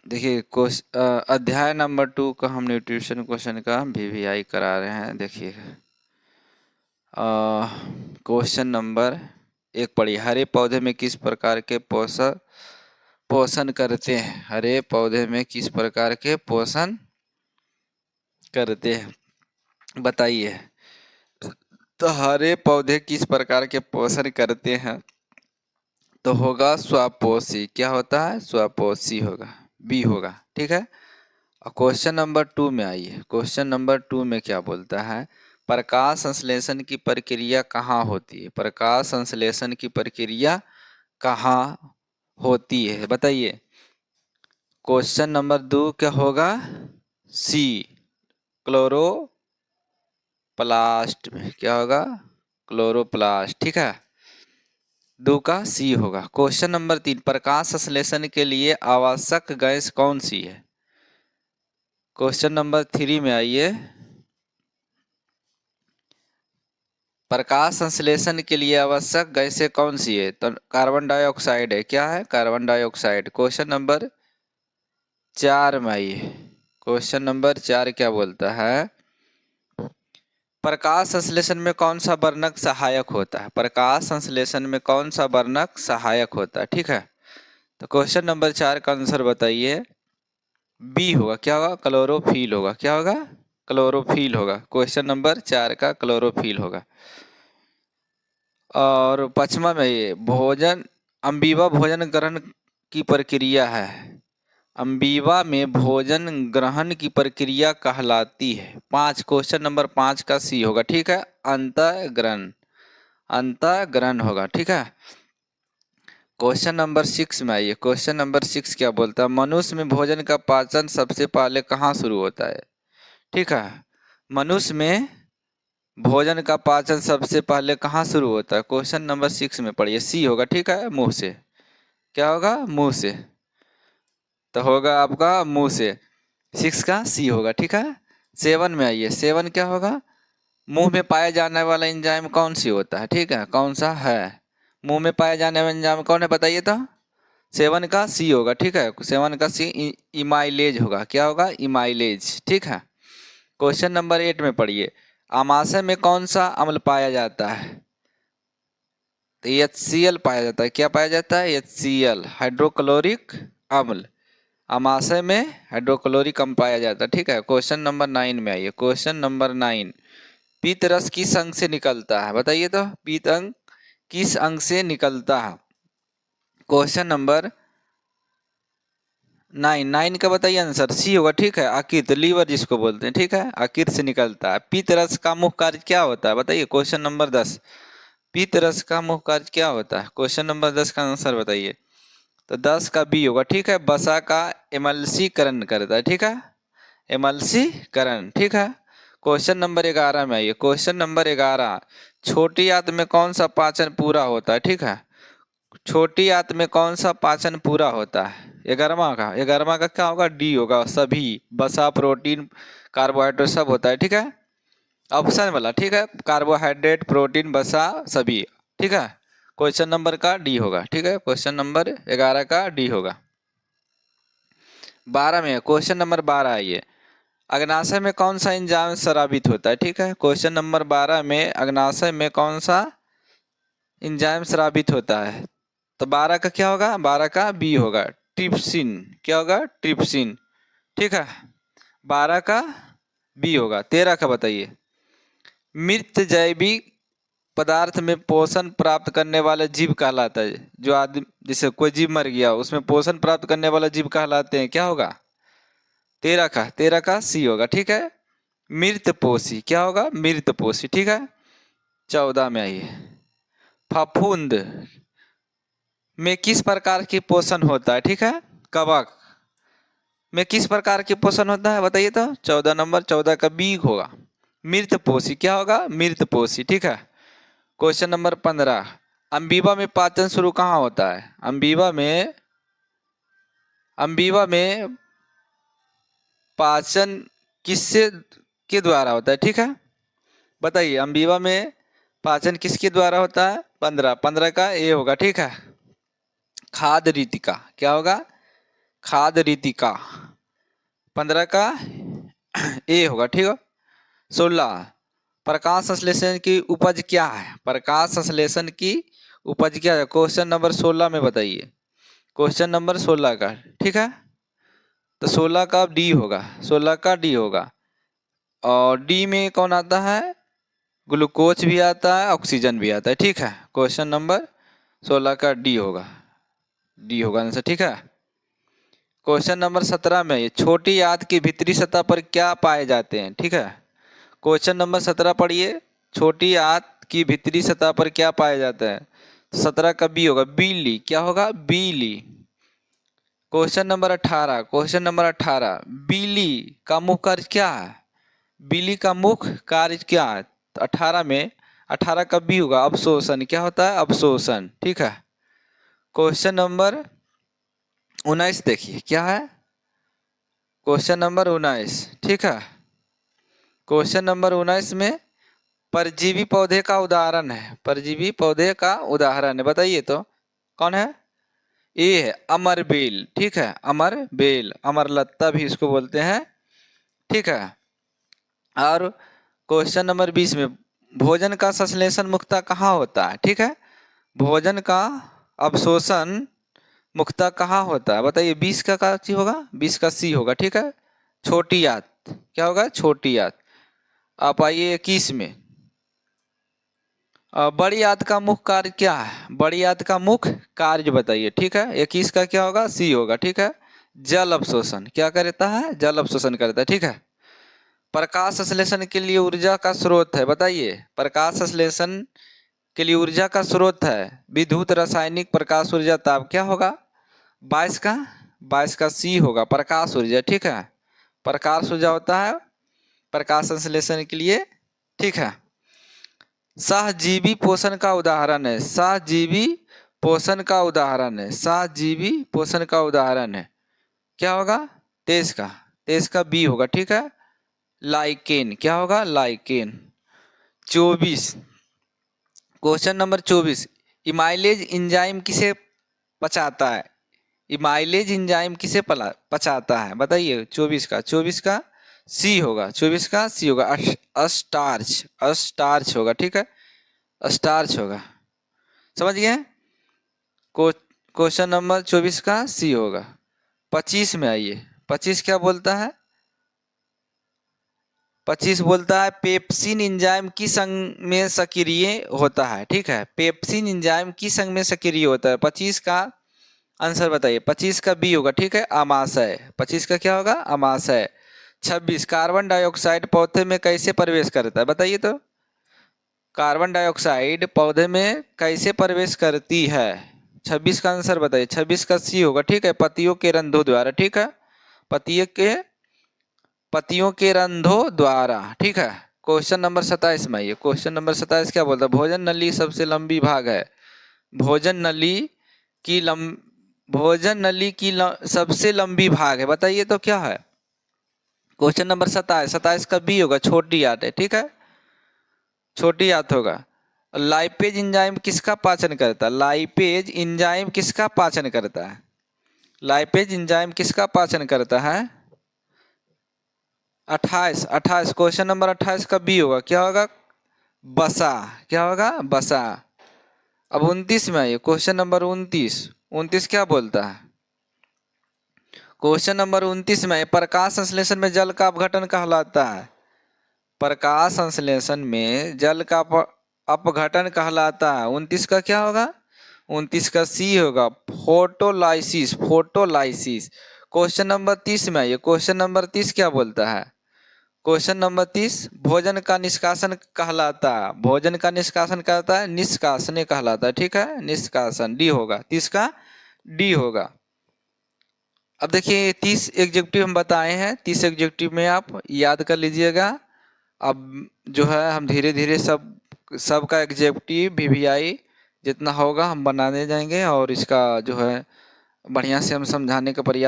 देखिए अध्याय नंबर 2 का हम न्यूट्रिशन क्वेश्चन का वीवीआई करा रहे हैं। देखिए क्वेश्चन नंबर 1 पढ़िए। हरे पौधे में किस प्रकार के पोषण करते हैं? हरे पौधे में किस प्रकार के पोषण करते हैं बताइए। तो हरे पौधे किस प्रकार के पोषण करते हैं? तो होगा स्वपोषी। क्या होता है? स्वपोषी होगा, बी होगा। ठीक है। और क्वेश्चन नंबर 2 में आइए। क्वेश्चन नंबर 2 में क्या बोलता है? प्रकाश संश्लेषण की प्रक्रिया कहाँ होती है? प्रकाश संश्लेषण की प्रक्रिया कहाँ होती है बताइए। क्वेश्चन नंबर 2 क्या होगा? सी, क्लोरोप्लास्ट में। क्या होगा? क्लोरोप्लास्ट। ठीक है, 2 का सी होगा। क्वेश्चन नंबर 3, प्रकाश संश्लेषण के लिए आवश्यक गैस कौन सी है? क्वेश्चन नंबर 3 में आइए। प्रकाश संश्लेषण के लिए आवश्यक गैसें कौन सी है? तो कार्बन डाइऑक्साइड है। क्या है? Carbon dioxide. क्वेश्चन नंबर 4 में आइए। क्वेश्चन नंबर 4 क्या बोलता है? प्रकाश संश्लेषण में कौन सा वर्णक सहायक होता है? प्रकाश संश्लेषण में कौन सा वर्णक सहायक होता है? ठीक है, तो क्वेश्चन नंबर 4 का आंसर बताइए। बी होगा। क्या होगा? क्लोरोफिल होगा। क्या होगा? क्लोरोफिल होगा। क्वेश्चन नंबर 4 का क्लोरोफिल होगा। और पचमा में ये भोजन, अम्बीवा भोजन ग्रहण की प्रक्रिया है। अम्बीवा में भोजन ग्रहण की प्रक्रिया कहलाती है। 5, क्वेश्चन नंबर 5 का सी होगा। ठीक है, अंतःग्रहण। अंतःग्रहण होगा। ठीक है। क्वेश्चन नंबर 6 में आइए। क्वेश्चन नंबर 6 क्या बोलता है? मनुष्य में भोजन का पाचन सबसे पहले कहाँ शुरू होता है? ठीक है, मनुष्य में भोजन का पाचन सबसे पहले कहाँ शुरू होता है? क्वेश्चन नंबर 6 में पढ़िए। सी होगा। ठीक है, मुंह से। क्या होगा? मुंह से। तो होगा आपका मुंह से। 6 का सी होगा। ठीक है। 7 में आइए। 7 क्या होगा? मुंह में पाया जाने वाला एंजाइम कौन सी होता है? ठीक है, कौन सा है? मुंह में पाया जाने वाला एंजाइम कौन है बताइए तो। 7 का सी होगा। ठीक है, 7 का सी इमाइलेज होगा। क्या होगा? इमाइलेज। ठीक है। क्वेश्चन नंबर 8 में पढ़िए। आमाशय में कौन सा अम्ल पाया जाता है? तो HCl पाया जाता है। क्या पाया जाता है? HCl, हाइड्रोक्लोरिक अम्ल। अमाशय में हाइड्रोक्लोरिक अम्ल पाया जाता है। ठीक है। क्वेश्चन नंबर 9 में आइए। क्वेश्चन नंबर 9, पीत रस किस अंग से निकलता है बताइए तो। पीत अंग किस अंग से निकलता है? क्वेश्चन नंबर 9 का बताइए आंसर। सी होगा। ठीक है, आकित, लीवर जिसको बोलते हैं। ठीक है, आकित से निकलता है। पीत रस का मुख्य कार्य क्या होता है बताइए। क्वेश्चन नंबर 10, पीत रस का मुख्य कार्य क्या होता है? क्वेश्चन नंबर 10 का आंसर बताइए। तो 10 का बी होगा। ठीक है, वसा का एमल्सीकरण करता है। ठीक है, एमल्सीकरण। ठीक है। क्वेश्चन नंबर 11 में आइए। क्वेश्चन नंबर 11, छोटी आंत में कौन सा पाचन पूरा होता है? ठीक है, छोटी आंत में कौन सा पाचन पूरा होता है? 11वां का क्या होगा? डी होगा। सभी, वसा, प्रोटीन, कार्बोहाइड्रेट सब होता है। ठीक है, ऑप्शन वाला। ठीक है, कार्बोहाइड्रेट, प्रोटीन, वसा, सभी। ठीक है, क्वेश्चन नंबर का डी होगा। ठीक है, क्वेश्चन नंबर 11 का डी होगा। 12 में क्वेश्चन नंबर 12 आइए। अग्नाशय में कौन सा एंजाइम स्रावित होता है? ठीक है, क्वेश्चन नंबर 12 में अग्नाशय में कौन सा एंजाइम स्रावित होता है? तो 12 का क्या होगा? 12 का बी होगा, ट्रिप्सिन। क्या होगा? ट्रिप्सिन। ठीक है, 12 का बी होगा। 13 का बताइए। मृत जैविक पदार्थ में पोषण प्राप्त करने वाला जीव कहलाता है। जो आदमी, जैसे कोई जीव मर गया उसमें पोषण प्राप्त करने वाला जीव कहलाते हैं। क्या होगा? 13 का सी होगा। ठीक है, मृतपोषी। क्या होगा? मृतपोषी। ठीक है। 14 में आइए। फफूंद में किस प्रकार की पोषण होता है? ठीक है, कवक में किस प्रकार की पोषण होता है बताइए तो। 14 नंबर, 14 का बी होगा, मृतपोषी। क्या होगा? मृतपोषी। ठीक है। क्वेश्चन नंबर 15, अम्बीबा में पाचन शुरू कहाँ होता है? अम्बीबा में पाचन किससे के द्वारा होता है? ठीक है, बताइए। अम्बीबा में पाचन किसके द्वारा होता है? 15 का ए होगा। ठीक है, खाद्य रीतिका। क्या होगा? खाद रीतिका। 15 का ए होगा, ठीक है। 16 प्रकाश संश्लेषण की उपज क्या है? प्रकाश संश्लेषण की उपज क्या है? क्वेश्चन नंबर 16 में बताइए, क्वेश्चन नंबर 16 का, ठीक है। तो 16 का डी होगा, 16 का डी होगा। और डी में कौन आता है? ग्लूकोज भी आता है, ऑक्सीजन भी आता है, ठीक है। क्वेश्चन नंबर 16 का डी होगा, डी होगा आंसर, ठीक है। क्वेश्चन नंबर 17 में ये छोटी आंत की भीतरी सतह पर क्या पाए जाते हैं, ठीक है। क्वेश्चन नंबर 17 पढ़िए, छोटी आंत की भीतरी सतह पर क्या पाया जाता है? 17 का बी होगा, बीली। क्या होगा? बीली। क्वेश्चन नंबर 18, क्वेश्चन नंबर 18 बीली का मुख्य कार्य क्या है? बीली का मुख्य कार्य क्या है? तो 18 में 18 का बी होगा, अवशोषण। क्या होता है? अवशोषण, ठीक है। क्वेश्चन नंबर 19 देखिए क्या है, क्वेश्चन नंबर 19, ठीक है। क्वेश्चन नंबर 19 में परजीवी पौधे का उदाहरण है, परजीवी पौधे का उदाहरण है, बताइए तो कौन है? ए है अमरबेल, ठीक है। अमरबेल, अमरलत्ता भी इसको बोलते हैं, ठीक है। और क्वेश्चन नंबर 20 में भोजन का संश्लेषण मुख्यतः कहाँ होता है, ठीक है। भोजन का अवशोषण मुख्यतः कहाँ होता है, बताइए। 20 का सी होगा, 20 का सी होगा, ठीक है। छोटी आंत, क्या होगा? छोटी आंत। आप आइए 21 में, बड़ी आंत का मुख्य कार्य क्या है? बड़ी आंत का मुख्य कार्य बताइए, ठीक है। 21 का क्या होगा? सी होगा, ठीक है। जल अवशोषण। क्या करता है? जल अवशोषण करता है, ठीक है। प्रकाश संश्लेषण के लिए ऊर्जा का स्रोत है, बताइए। प्रकाश संश्लेषण के लिए ऊर्जा का स्रोत है विद्युत, रासायनिक, प्रकाश ऊर्जा, ताप। क्या होगा? 22 का सी होगा, प्रकाश ऊर्जा, ठीक है। प्रकाश ऊर्जा होता है प्रकाश संश्लेषण के लिए, ठीक है। सहजीवी पोषण का उदाहरण है, सहजीवी पोषण का उदाहरण है, सहजीवी पोषण का उदाहरण है। क्या होगा? 23 का बी होगा, ठीक है। लाइकेन। क्या होगा? लाइकेन। 24, क्वेश्चन नंबर 24 इमाइलेज एंजाइम किसे पचाता है? इमाइलेज एंजाइम किसे पचाता है, बताइए। 24 का सी होगा, 24 का सी होगा, अस्टार्च, अस्टार्च होगा, ठीक है। स्टार्च होगा, समझ गए। क्वेश्चन नंबर 24 का सी होगा। 25 में आइए, 25 क्या बोलता है? 25 बोलता है पेप्सिन एंजाइम किस अंग में सक्रिय होता है, ठीक है। पेप्सिन एंजाइम किस अंग में सक्रिय होता है? 25 का आंसर बताइए। 25 का बी होगा, ठीक है, आमाशय। 25 का क्या होगा? आमाशय। 26 कार्बन डाइऑक्साइड पौधे में कैसे प्रवेश करता है, बताइए तो। कार्बन डाइऑक्साइड पौधे में कैसे प्रवेश करती है? 26 का आंसर बताइए। 26 का सी होगा, ठीक है, पत्तियों के रंध्रों द्वारा, ठीक है। पत्तियों के रंध्रों द्वारा, ठीक है। क्वेश्चन नंबर 27 में आइए, क्वेश्चन नंबर 27 क्या बोलता है? भोजन नली सबसे लंबी भाग है, भोजन नली की सबसे लंबी भाग है, बताइए तो क्या है? क्वेश्चन नंबर 27 का बी होगा, छोटी आंत है, ठीक है, छोटी आंत होगा। लाइपेज एंजाइम किसका पाचन करता है? लाइपेज एंजाइम किसका पाचन करता है? लाइपेज एंजाइम किसका पाचन करता है? 28 क्वेश्चन नंबर 28 का बी होगा, क्या होगा? बसा। क्या होगा? बसा। अब 29 में आइए, क्वेश्चन नंबर 29 क्या बोलता है? क्वेश्चन नंबर 29 में प्रकाश संश्लेषण में जल का अपघटन कहलाता है, प्रकाश संश्लेषण में जल का अपघटन कहलाता है। 29 का क्या होगा? 29 का सी होगा, फोटोलाइसिस, फोटोलाइसिस। क्वेश्चन नंबर 30 में आइए, क्वेश्चन नंबर 30 क्या बोलता है? क्वेश्चन नंबर 30 भोजन का निष्कासन कहलाता है, भोजन का निष्कासन कहता है, निष्कासने कहलाता है, ठीक है, निष्कासन। डी होगा, 30 का डी होगा। अब देखिए 30 एग्जेक्टिव हम बताए हैं, 30 एग्जेक्टिव में आप याद कर लीजिएगा। अब जो है हम धीरे धीरे सबका एग्जेक्टिव वीवीआई जितना होगा हम बनाने जाएंगे और इसका जो है बढ़िया से हम समझाने का प्रयास